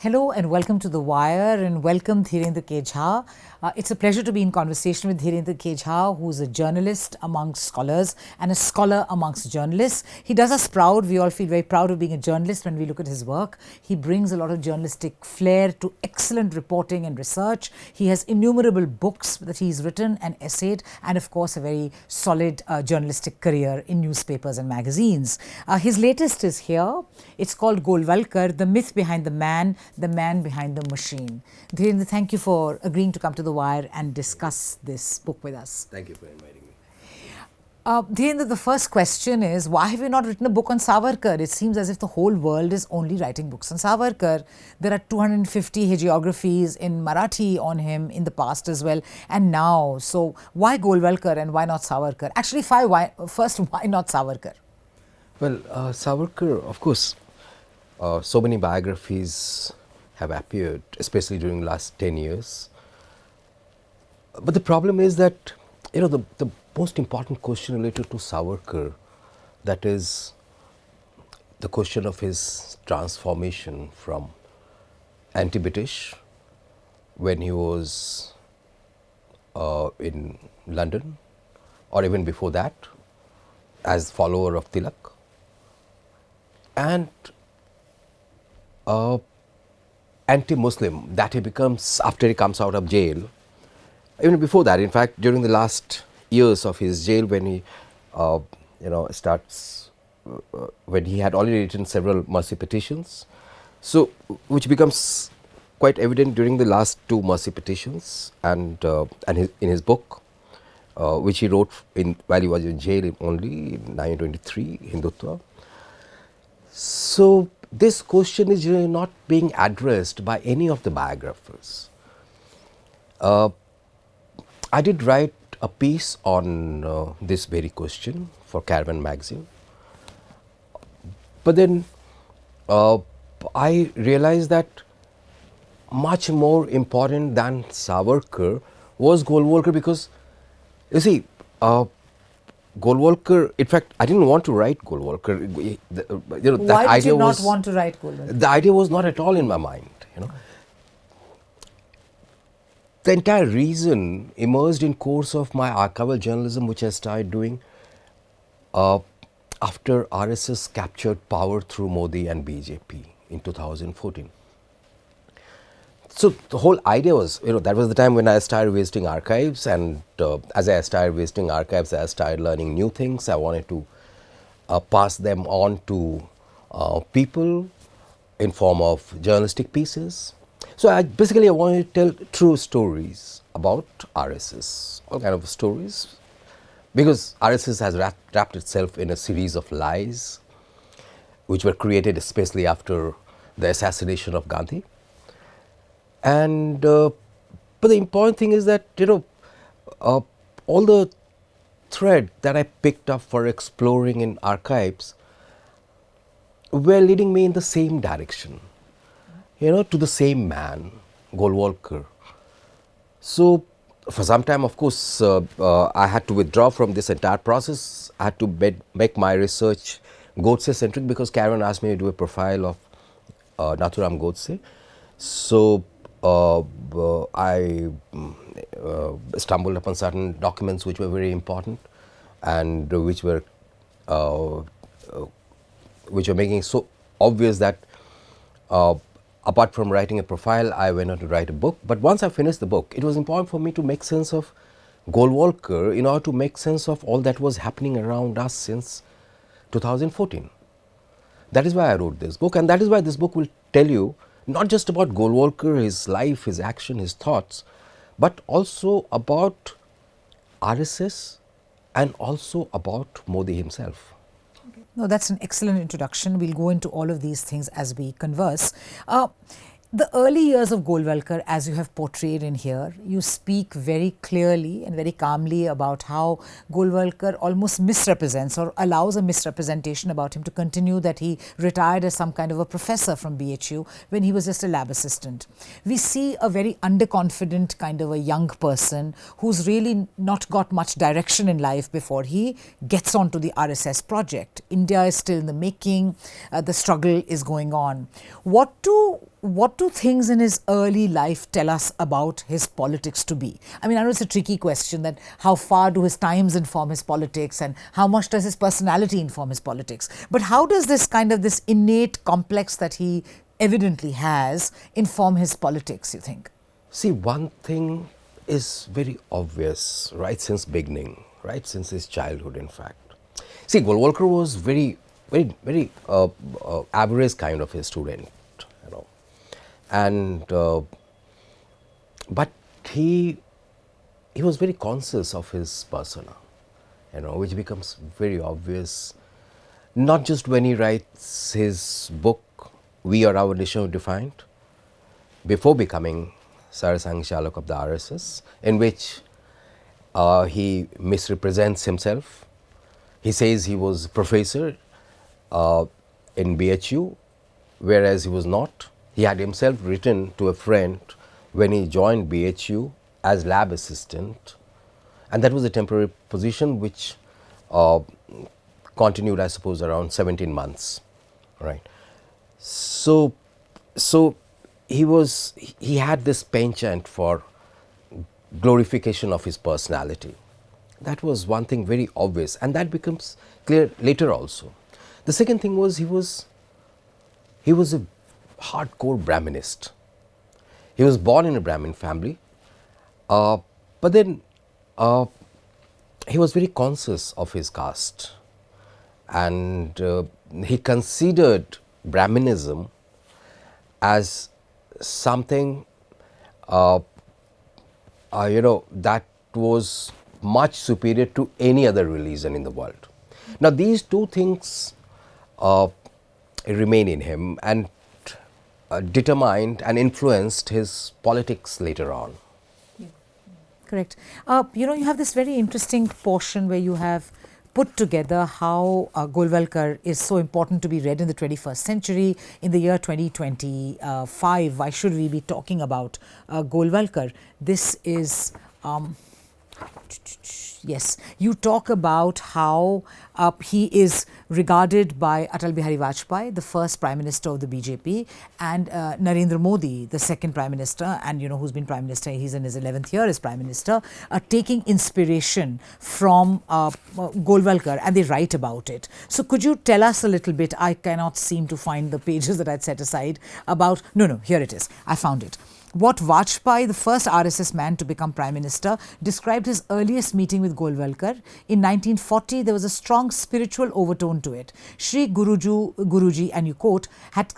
Hello and welcome to The Wire and welcome Dhirendra K Jha. It's a pleasure to be in conversation with Dhirendra K Jha, who's a journalist amongst scholars and a scholar amongst journalists. He does us proud. We all feel very proud of being a journalist when we look at his work. He brings a lot of journalistic flair to excellent reporting and research. He has innumerable books that he's written and essayed, and of course a very solid journalistic career in newspapers and magazines. His latest is here. It's called Golwalkar, The Myth Behind the Man Behind the Machine. Dhirendra, thank you for agreeing to come to The Wire and discuss this book with us. Thank you for inviting me. Dhirendra, the first question is, why have you not written a book on Savarkar? It seems as if the whole world is only writing books on Savarkar. There are 250 hagiographies in Marathi on him in the past as well, and now. So why Golwalkar and why not Savarkar? Actually, first, why not Savarkar? Well, Savarkar, of course, so many biographies have appeared, especially during the last 10 years. But the problem is that, the most important question related to Savarkar, that is the question of his transformation from anti-British when he was in London, or even before that, as follower of Tilak, and anti-Muslim that he becomes after he comes out of jail. Even before that, in fact, during the last years of his jail, when he, when he had already written several mercy petitions, so which becomes quite evident during the last two mercy petitions, and in his book, which he wrote while he was in jail only in 1923, Hindutva. So this question is really not being addressed by any of the biographers. I did write a piece on this very question for Caravan magazine, but then I realized that much more important than Savarkar was Golwalkar, because you see, Golwalkar, in fact, I didn't want to write Golwalkar. Why did you not want to write Golwalkar? The idea was not at all in my mind. The entire reason emerged in course of my archival journalism, which I started doing after RSS captured power through Modi and BJP in 2014. So the whole idea was, that was the time when I started visiting archives, and as I started visiting archives, I started learning new things. I wanted to pass them on to people in form of journalistic pieces. So I wanted to tell true stories about RSS, all kind of stories, because RSS has wrapped itself in a series of lies, which were created especially after the assassination of Gandhi. And but the important thing is that all the thread that I picked up for exploring in archives were leading me in the same direction, to the same man, Golwalkar. So for some time, of course, I had to withdraw from this entire process. I had to make my research Godse-centric, because Karen asked me to do a profile of Nathuram Godse. So I stumbled upon certain documents which were very important, and which were making so obvious that apart from writing a profile, I went on to write a book. But once I finished the book, it was important for me to make sense of Golwalkar in order to make sense of all that was happening around us since 2014. That is why I wrote this book, and that is why this book will tell you not just about Golwalkar, his life, his action, his thoughts, but also about RSS and also about Modi himself. No, that's an excellent introduction. We'll go into all of these things as we converse. The early years of Golwalkar, as you have portrayed in here, you speak very clearly and very calmly about how Golwalkar almost misrepresents or allows a misrepresentation about him to continue, that he retired as some kind of a professor from BHU when he was just a lab assistant. We see a very underconfident kind of a young person who's really not got much direction in life before he gets onto the RSS project. India is still in the making. The struggle is going on. What do what do things in his early life tell us about his politics to be? I mean, I know it's a tricky question, that how far do his times inform his politics and how much does his personality inform his politics? But how does this innate complex that he evidently has inform his politics, you think? See, one thing is very obvious right since beginning, right since his childhood, in fact. See, Golwalkar was very average kind of a student, you know, and but he was very conscious of his persona, you know, which becomes very obvious not just when he writes his book We Are Our Nationhood Defined, before becoming Sarsanghchalak of the RSS, in which he misrepresents himself. He says he was a professor in BHU, whereas he was not. He had himself written to a friend when he joined BHU as lab assistant, and that was a temporary position which continued, I suppose, around 17 months, right? So he had this penchant for glorification of his personality. That was one thing very obvious, and that becomes clear later also. The second thing was he was a hardcore Brahminist. He was born in a Brahmin family, but then he was very conscious of his caste, and he considered Brahminism as something that was much superior to any other religion in the world. Now, these two things remain in him and determined and influenced his politics later on. Correct. You have this very interesting portion where you have put together how Golwalkar is so important to be read in the 21st century. In the year 2025, why should we be talking about Golwalkar? This is yes, you talk about how he is regarded by Atal Bihari Vajpayee, the first Prime Minister of the BJP, and Narendra Modi, the second Prime Minister, and who's been Prime Minister, he's in his 11th year as Prime Minister, taking inspiration from Golwalkar, and they write about it. So could you tell us a little bit, I cannot seem to find the pages that I'd set aside, about, no, here it is, I found it. What Vajpayee, the first RSS man to become Prime Minister, described his earliest meeting with Golwalkar. In 1940, there was a strong spiritual overtone to it. Shri Guruji, and you quote, had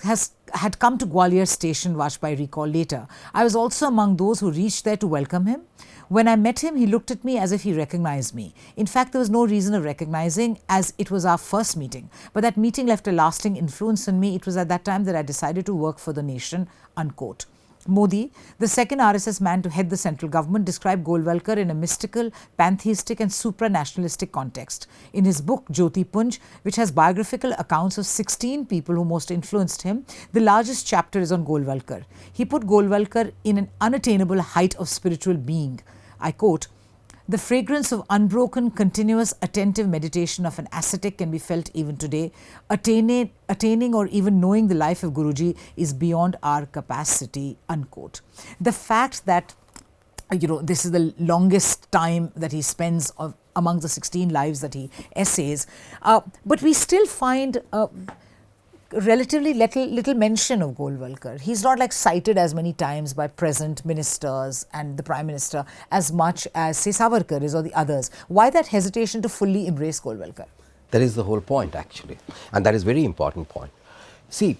come to Gwalior station, Vajpayee recalled later. I was also among those who reached there to welcome him. When I met him, he looked at me as if he recognized me. In fact, there was no reason of recognizing, as it was our first meeting. But that meeting left a lasting influence on me. It was at that time that I decided to work for the nation, unquote. Modi, the second RSS man to head the central government, described Golwalkar in a mystical, pantheistic and supranationalistic context. In his book Jyoti Punj, which has biographical accounts of 16 people who most influenced him, the largest chapter is on Golwalkar. He put Golwalkar in an unattainable height of spiritual being. I quote, "The fragrance of unbroken, continuous, attentive meditation of an ascetic can be felt even today. Attaining or even knowing the life of Guruji is beyond our capacity," unquote. The fact that, this is the longest time that he spends among the 16 lives that he essays, but we still find relatively little mention of Golwalkar. He's not cited as many times by present ministers and the Prime Minister as much as, say, Savarkar is or the others. Why that hesitation to fully embrace Golwalkar? That is the whole point, actually, and that is very important point. See,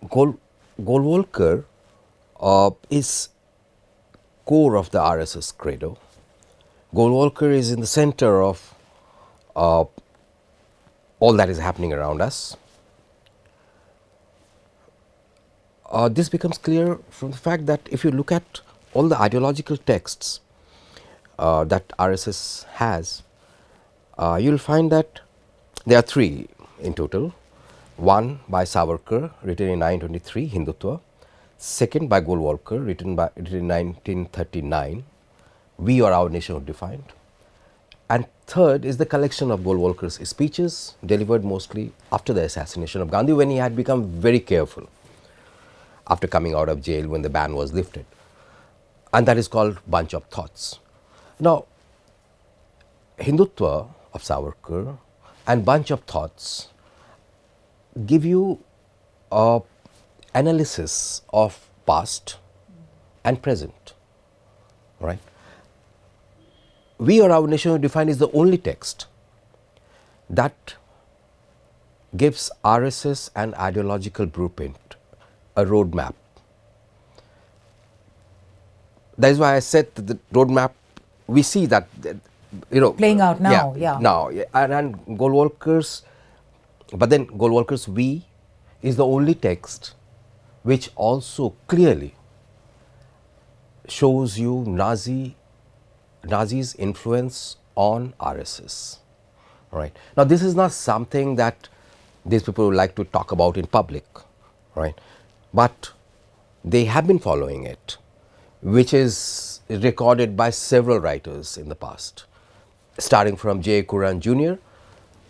Golwalkar is core of the RSS credo. Golwalkar is in the center of all that is happening around us. This becomes clear from the fact that if you look at all the ideological texts that RSS has, you will find that there are three in total. One by Savarkar, written in 1923, Hindutva. Second by Golwalkar, written in 1939, We Are Our Nationhood Defined. And third is the collection of Golwalkar's speeches, delivered mostly after the assassination of Gandhi, when he had become very careful. after coming out of jail when the ban was lifted. And that is called Bunch of Thoughts. Now, Hindutva of Savarkar and Bunch of Thoughts give you a analysis of past and present, right? We or Our Nationhood Defined is the only text that gives RSS and ideological blueprint a roadmap. That is why I said that the roadmap, we see that, playing out now, yeah. Now, and Golwalkar's, but then Golwalkar's We is the only text which also clearly shows you Nazi's influence on RSS. Right. Now, this is not something that these people would like to talk about in public, right? But they have been following it, which is recorded by several writers in the past, starting from J. Curran Jr.,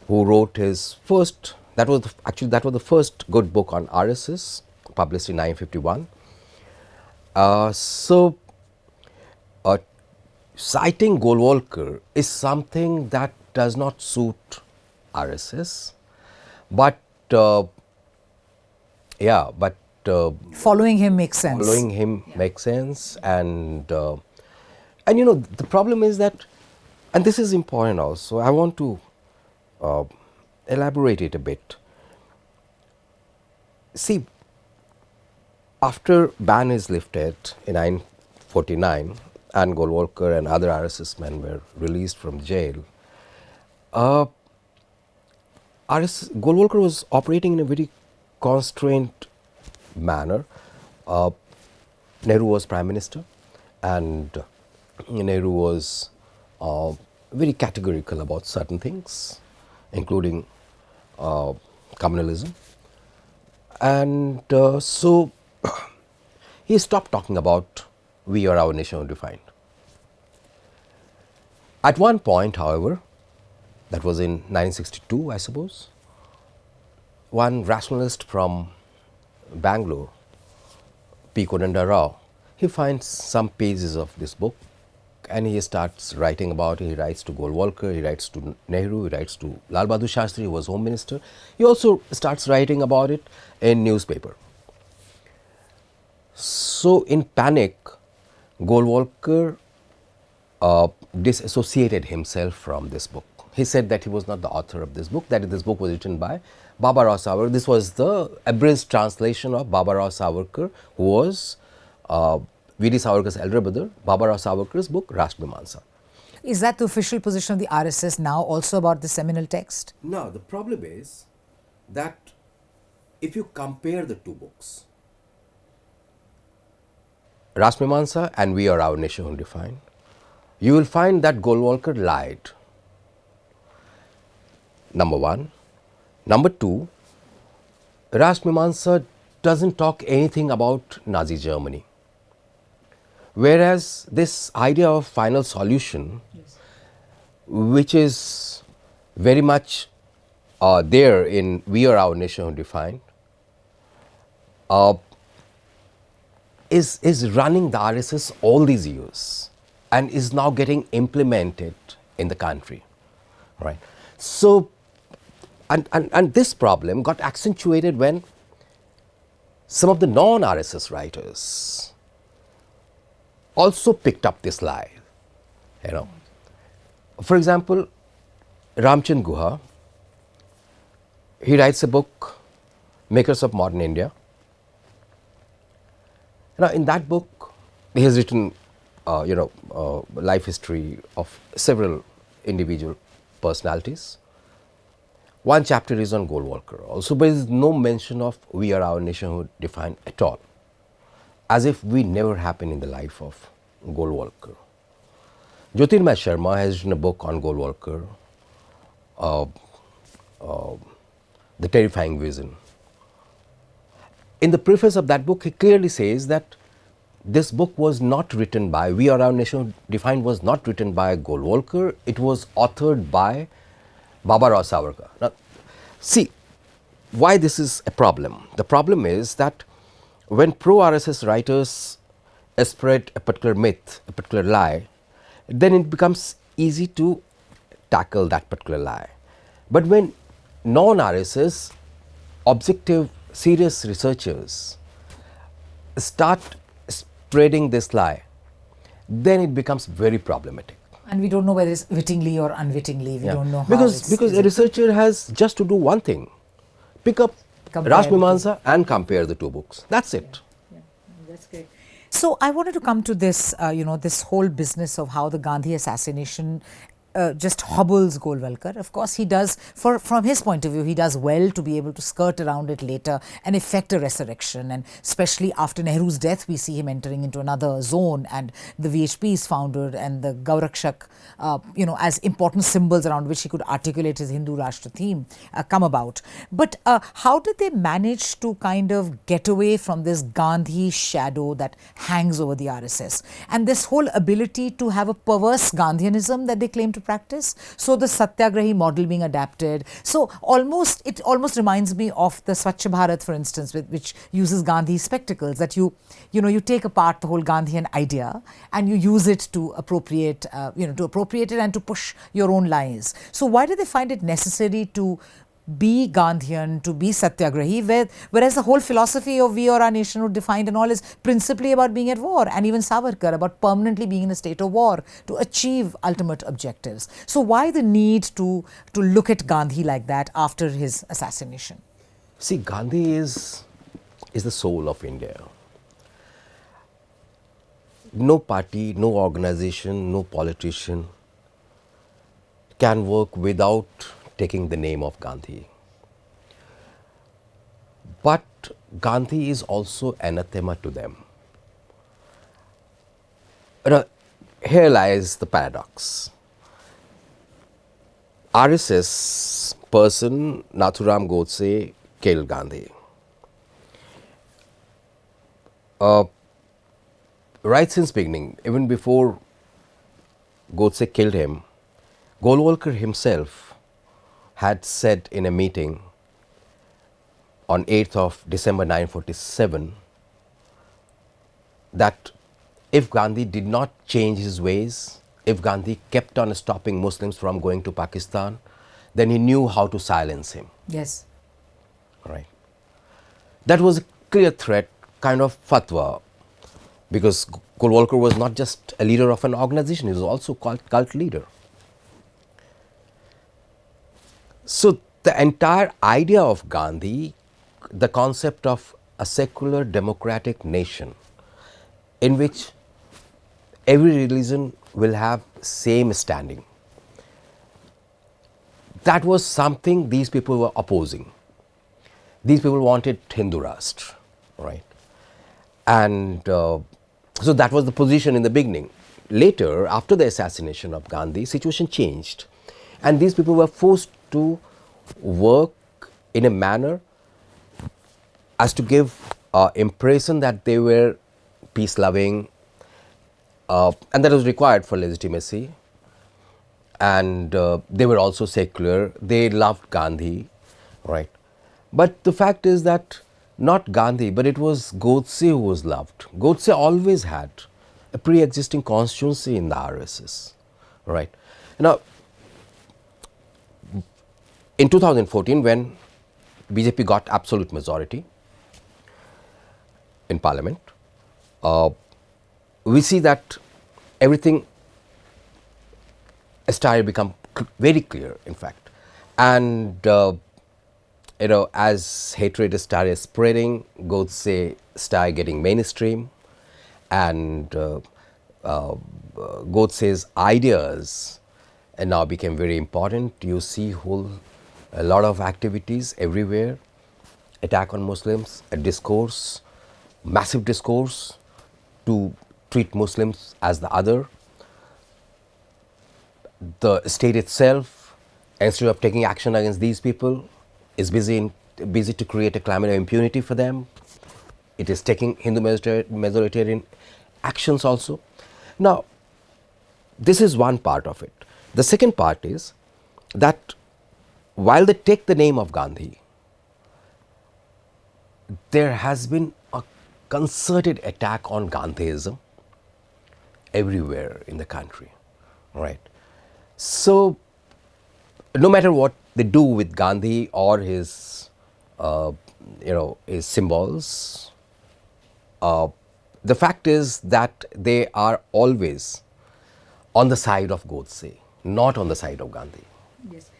who wrote his first, that was the first good book on RSS, published in 1951. Citing Golwalkar is something that does not suit RSS, but following him makes sense. Following him makes sense, and the problem is that, and this is important also, I want to elaborate it a bit. See, after ban is lifted in 1949 and Golwalkar and other RSS men were released from jail, Golwalkar was operating in a very constrained manner. Nehru was Prime Minister, and Nehru was very categorical about certain things, including communalism. And so he stopped talking about we or our nation defined. At one point, however, that was in 1962, I suppose, one rationalist from Bangalore, P. Kodanda Rao, he finds some pages of this book and he starts writing about it. He writes to Golwalkar, he writes to Nehru, he writes to Lal Bahadur Shastri, who was Home Minister. He also starts writing about it in newspaper. So, in panic, Golwalkar disassociated himself from this book. He said that he was not the author of this book, that this book was written by Baba Rao Savarkar. This was the abridged translation of Baba Rao Savarkar, who was V.D. Savarkar's elder brother, Baba Rao Savarkar's book, Rashtramimansa. Is that the official position of the RSS now also about the seminal text? No, the problem is that if you compare the two books, Rashtramimansa and We Are Our Nation Defined, you will find that Golwalkar lied. Number one. Number two, Rashtramimansa doesn't talk anything about Nazi Germany. Whereas this idea of final solution, yes, which is very much there in We Are Our Nation Defined, is running the RSS all these years and is now getting implemented in the country, right? So, and this problem got accentuated when some of the non-RSS writers also picked up this lie, For example, Ramchand Guha, he writes a book, Makers of Modern India. Now, in that book, he has written, life history of several individual personalities. One chapter is on Golwalkar also, but there is no mention of We Are Our Nationhood Defined at all, as if we never happened in the life of Golwalkar. Jyotirmay Sharma has written a book on Golwalkar, The Terrifying Vision. In the preface of that book, he clearly says that this book was not written by, We Are Our Nation Defined was not written by Golwalkar, it was authored by Baba Rao Savarkar. Now, see why this is a problem. The problem is that when pro-RSS writers spread a particular myth, a particular lie, then it becomes easy to tackle that particular lie. But when non-RSS, objective, serious researchers start spreading this lie, then it becomes very problematic. And we don't know whether it's wittingly or unwittingly. We don't know how Because a researcher has just to do one thing: pick up Raj Mimamsa and compare the two books. That's it. Yeah, that's great. So I wanted to come to this, this whole business of how the Gandhi assassination just hobbles Golwalkar. Of course, he does, from his point of view, he does well to be able to skirt around it later and effect a resurrection. And especially after Nehru's death, we see him entering into another zone, and the VHP is founded, and the Gaurakshak, as important symbols around which he could articulate his Hindu Rashtra theme come about. But how did they manage to kind of get away from this Gandhi shadow that hangs over the RSS and this whole ability to have a perverse Gandhianism that they claim to practice? So the Satyagrahi model being adapted. So it almost reminds me of the Swachh Bharat, for instance, which uses Gandhi spectacles, that you take apart the whole Gandhian idea and you use it to appropriate it and to push your own lies. So why do they find it necessary to be Gandhian, to be Satyagrahi, whereas the whole philosophy of we or our nationhood defined and all is principally about being at war, and even Savarkar about permanently being in a state of war to achieve ultimate objectives. So why the need to look at Gandhi like that after his assassination? See, Gandhi is the soul of India. No party, no organization, no politician can work without taking the name of Gandhi. But Gandhi is also anathema to them. Here lies the paradox. RSS person Nathuram Godse killed Gandhi. Right since beginning, even before Godse killed him, Golwalkar himself had said in a meeting on 8th of December 1947 that if Gandhi did not change his ways, if Gandhi kept on stopping Muslims from going to Pakistan, then he knew how to silence him. Yes. Right. That was a clear threat, kind of fatwa, because Golwalkar was not just a leader of an organization, he was also a cult leader. So the entire idea of Gandhi, the concept of a secular democratic nation in which every religion will have same standing, that was something these people were opposing. These people wanted Hindu Rashtra, right? And so that was the position in the beginning. Later, after the assassination of Gandhi, situation changed, and these people were forced to work in a manner as to give impression that they were peace-loving, and that was required for legitimacy. And they were also secular. They loved Gandhi, right? But the fact is that not Gandhi, but it was Godse who was loved. Godse always had a pre-existing constituency in the RSS, right? Now, in 2014, when BJP got absolute majority in parliament, we see that everything started to become very clear, in fact. And as hatred started spreading, Godse started getting mainstream, and Godse's ideas now became very important. You see a lot of activities everywhere, attack on Muslims, a discourse, massive discourse to treat Muslims as the other. The state itself, instead of taking action against these people, is busy to create a climate of impunity for them. It is taking Hindu majoritarian actions also. Now, this is one part of it. The second part is that while they take the name of Gandhi, there has been a concerted attack on Gandhism everywhere in the country, right? So, no matter what they do with Gandhi or his, his symbols, the fact is that they are always on the side of Godse, not on the side of Gandhi. Yes.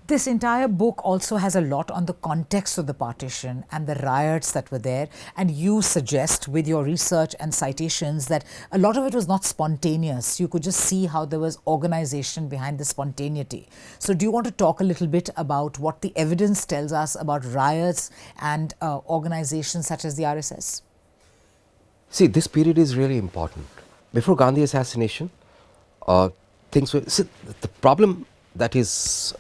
This entire book also has a lot on the context of the partition and the riots that were there. And you suggest with your research and citations that a lot of it was not spontaneous. You could just see how there was organization behind the spontaneity. So do you want to talk a little bit about what the evidence tells us about riots and organizations such as the RSS? See, this period is really important. Before Gandhi assassination, things were... See, the problem that is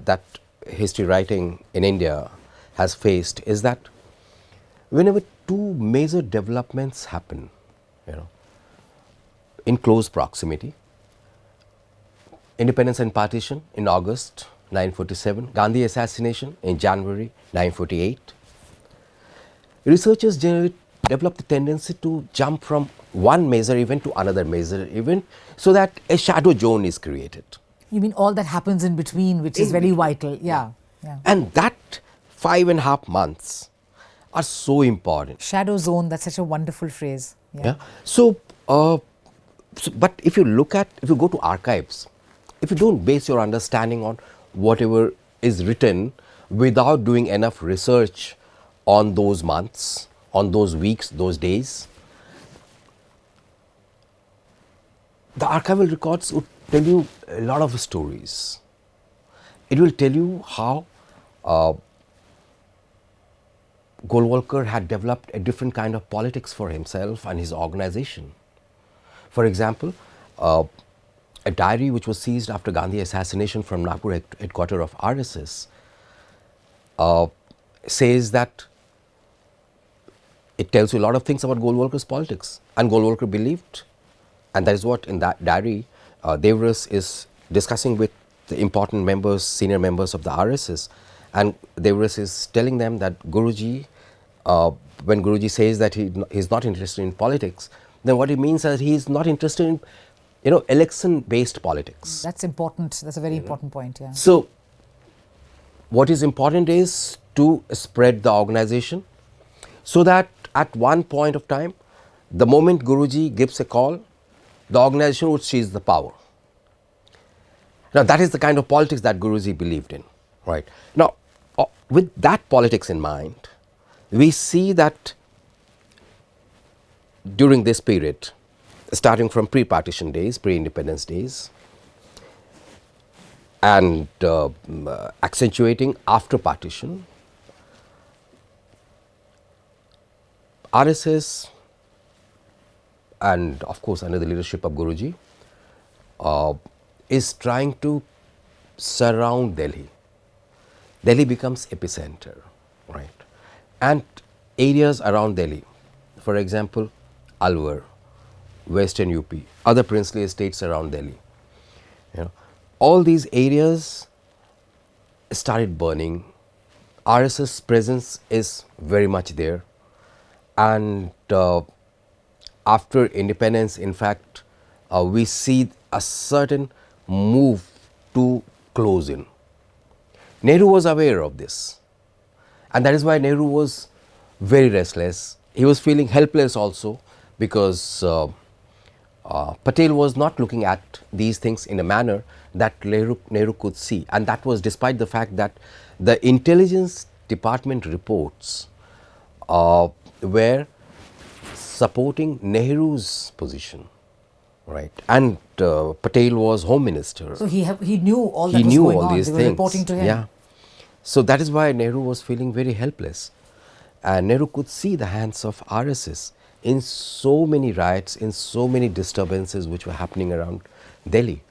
that history writing in India has faced is that whenever two major developments happen, in close proximity, independence and partition in August 1947, Gandhi assassination in January 1948, researchers generally develop the tendency to jump from one major event to another major event so that a shadow zone is created. You mean all that happens in between, which is very vital. Yeah. And that 5.5 months are so important. Shadow zone, that's such a wonderful phrase. Yeah. So, but if you go to archives, if you don't base your understanding on whatever is written without doing enough research on those months, on those weeks, those days, the archival records would tell you a lot of stories. It will tell you how Golwalkar had developed a different kind of politics for himself and his organization. For example, a diary which was seized after Gandhi assassination from Nagpur headquarters of RSS says that it tells you a lot of things about Golwalkar's politics, and Golwalkar believed, and that is what in that diary Devras is discussing with the important members, senior members of the RSS, and Devras is telling them that Guruji, when Guruji says that he is not interested in politics, then what it means is he is not interested in, election-based politics. That's important. That's a very important point. Yeah. So, what is important is to spread the organization, so that at one point of time, the moment Guruji gives a call, the organization would seize the power. Now, that is the kind of politics that Guruji believed in, right? Now, with that politics in mind, we see that during this period, starting from pre-partition days, pre-independence days, and accentuating after partition, RSS and of course under the leadership of Guruji is trying to surround Delhi. Delhi becomes epicenter, right? And areas around Delhi, for example, Alwar, Western UP, other princely estates around Delhi, all these areas started burning. RSS presence is very much there, and after independence, in fact, we see a certain move to close in. Nehru was aware of this, and that is why Nehru was very restless. He was feeling helpless also, because Patel was not looking at these things in a manner that Nehru could see, and that was despite the fact that the intelligence department reports were supporting Nehru's position, right? And Patel was home minister. So he knew all that he was knew going all on. these They were things. reporting to him. Yeah. So that is why Nehru was feeling very helpless, and Nehru could see the hands of RSS in so many riots, in so many disturbances which were happening around Delhi.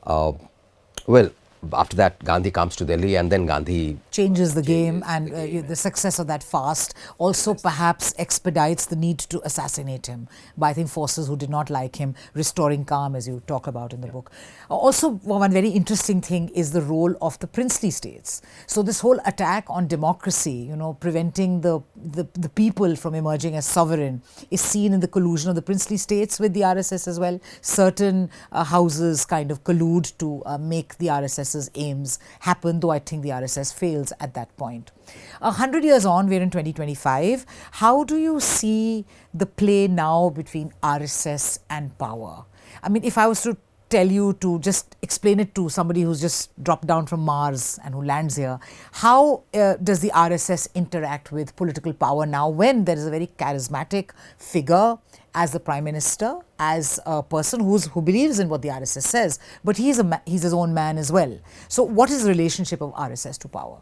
Well, after that, Gandhi comes to Delhi, and then Gandhi changes the game, and the success of that fast also perhaps expedites the need to assassinate him by, I think, forces who did not like him, restoring calm, as you talk about in the book. Also, one very interesting thing is the role of the princely states. So this whole attack on democracy, preventing the people from emerging as sovereign, is seen in the collusion of the princely states with the RSS as well. Certain houses kind of collude to make the RSS's aims happen, though I think the RSS fails at that point. 100 years on, we're in 2025. How do you see the play now between RSS and power? I mean, if I was to tell you to just explain it to somebody who's just dropped down from Mars and who lands here, how does the RSS interact with political power now, when there is a very charismatic figure as the Prime Minister, as a person who believes in what the RSS says, but he's his own man as well. So what is the relationship of RSS to power?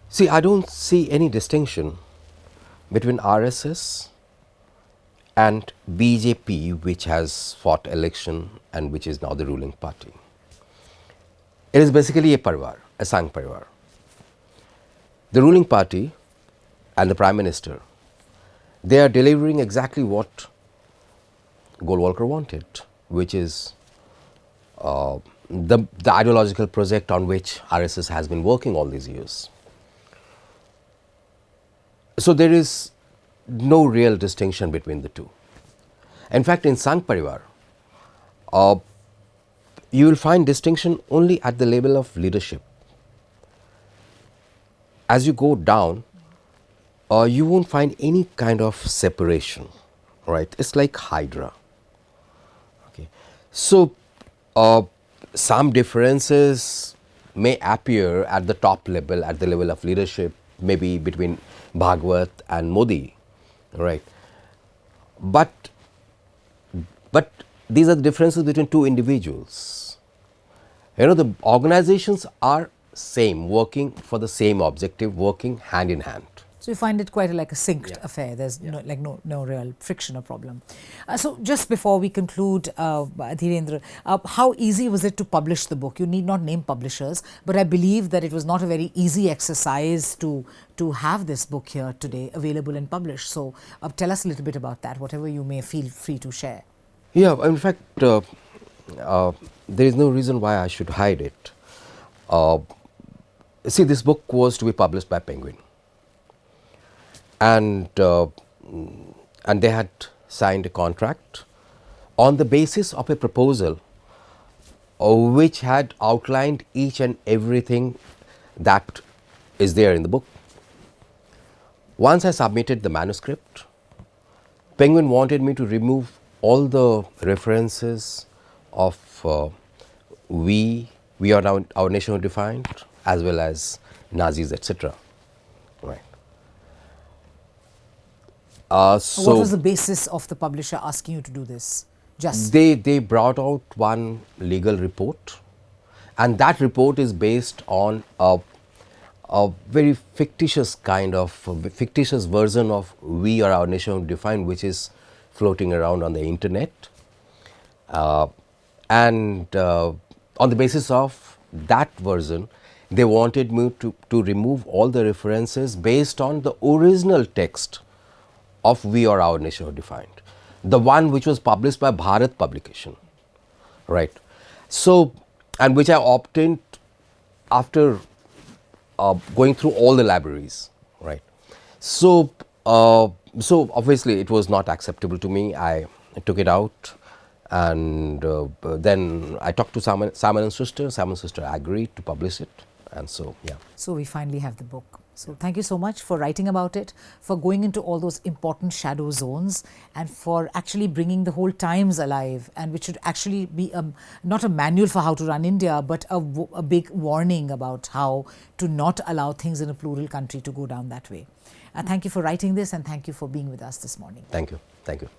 See, I don't see any distinction between RSS and BJP, which has fought election and which is now the ruling party. It is basically a parivar, a Sangh parivar. The ruling party and the Prime Minister, they are delivering exactly what Golwalkar wanted, which is the ideological project on which RSS has been working all these years. So there is no real distinction between the two. In fact, in Sangh Parivar, you will find distinction only at the level of leadership. As you go down, you won't find any kind of separation, right? It's like Hydra. Okay. So, some differences may appear at the top level, at the level of leadership, maybe between Bhagwat and Modi, right? But these are the differences between two individuals. The organizations are same, working for the same objective, working hand in hand. So you find it quite like a synced affair. There's no real friction or problem. So just before we conclude, Dhirendra, how easy was it to publish the book? You need not name publishers, but I believe that it was not a very easy exercise to have this book here today available and published. So tell us a little bit about that, whatever you may feel free to share. Yeah, in fact, there is no reason why I should hide it. See, this book was to be published by Penguin. And they had signed a contract on the basis of a proposal which had outlined each and everything that is there in the book. Once I submitted the manuscript, Penguin wanted me to remove all the references of we are now our Nationhood Defined, as well as Nazis, etc. Right. So what was the basis of the publisher asking you to do this? Just they brought out one legal report, and that report is based on a very fictitious kind of fictitious version of we or our Nationhood Defined, which is floating around on the internet, and on the basis of that version, they wanted me to remove all the references based on the original text of we or our Nationhood Defined, the one which was published by Bharat publication, right? So, and which I obtained after going through all the libraries, right? So, so obviously it was not acceptable to me. I took it out, and then I talked to Simon and Sister. Simon and Sister agreed to publish it, and so yeah. So we finally have the book. So thank you so much for writing about it, for going into all those important shadow zones, and for actually bringing the whole times alive, and which should actually be not a manual for how to run India, but a big warning about how to not allow things in a plural country to go down that way. Thank you for writing this, and thank you for being with us this morning. Thank you. Thank you.